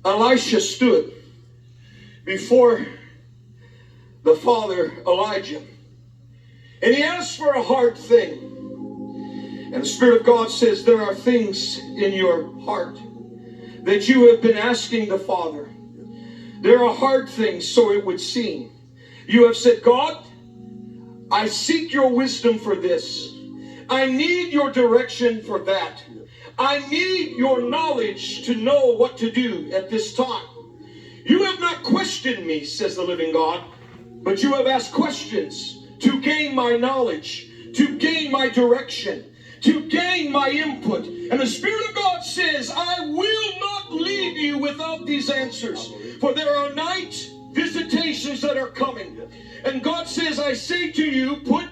Elisha stood before the father Elijah, and he asked for a hard thing. And the Spirit of God says there are things in your heart that you have been asking the Father. There are hard things, so it would seem. You have said, God, I seek your wisdom for this. I need your direction for that. I need your knowledge to know what to do at this time. You have not questioned me, says the living God, but you have asked questions to gain my knowledge, to gain my direction, to gain my input. And the Spirit of God says, I will not leave you without these answers. For there are night visitations that are coming. And God says, I say to you, put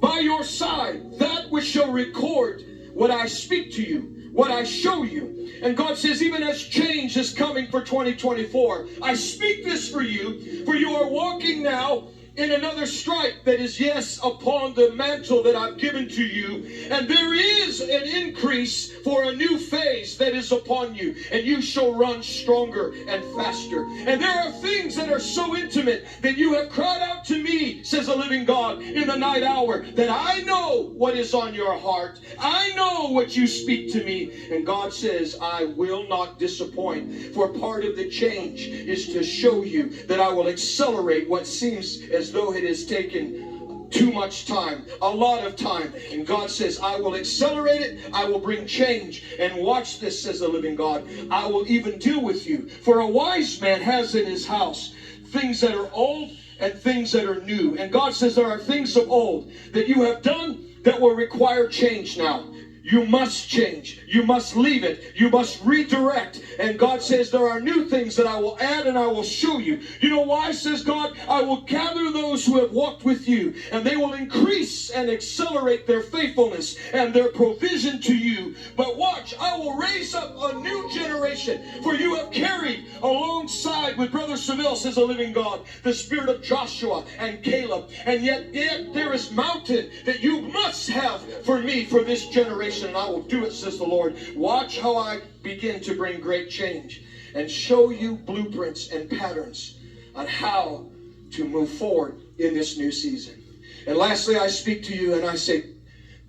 by your side that which shall record what I speak to you, what I show you. And God says, even as change is coming for 2024, I speak this for you are walking now in another stripe that is, yes, upon the mantle that I've given to you. And there is an increase for a new phase that is upon you. And you shall run stronger and faster. And there are things that are so intimate that you have cried out to me, says the living God, in the night hour, that I know what is on your heart. I know what you speak to me. And God says, I will not disappoint. For part of the change is to show you that I will accelerate what seems as though it has taken too much time, a lot of time. And God says, I will accelerate it. I will bring change. And watch this, says the living God. I will even deal with you. For a wise man has in his house things that are old and things that are new. And God says there are things of old that you have done that will require change now. You must change. You must leave it. You must redirect. And God says there are new things that I will add and I will show you. You know why, says God? I will gather those who have walked with you, and they will increase and accelerate their faithfulness and their provision to you. But watch, I will raise up a new generation. For you have carried alongside with Brother Seville, says the living God, the spirit of Joshua and Caleb. And yet there is mountain that you must have for me for this generation. And I will do it, says the Lord. Watch how I begin to bring great change and show you blueprints and patterns on how to move forward in this new season. And lastly, I speak to you and I say,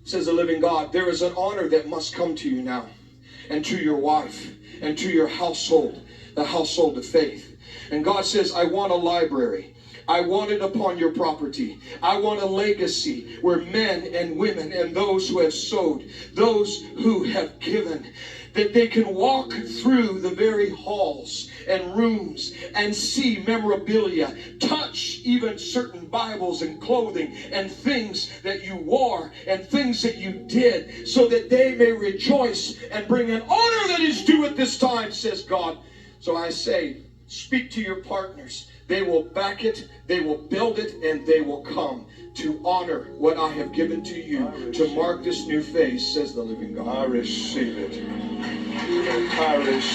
says the living God, there is an honor that must come to you now, and to your wife, and to your household, the household of faith. And God says, I want a library. I want it upon your property. I want a legacy where men and women and those who have sowed, those who have given, that they can walk through the very halls and rooms and see memorabilia, touch even certain Bibles and clothing and things that you wore and things that you did, so that they may rejoice and bring an honor that is due at this time, says God. So I say, speak to your partners. They will back it, they will build it, and they will come to honor what I have given to you to mark this new phase, says the living God. I receive it. I receive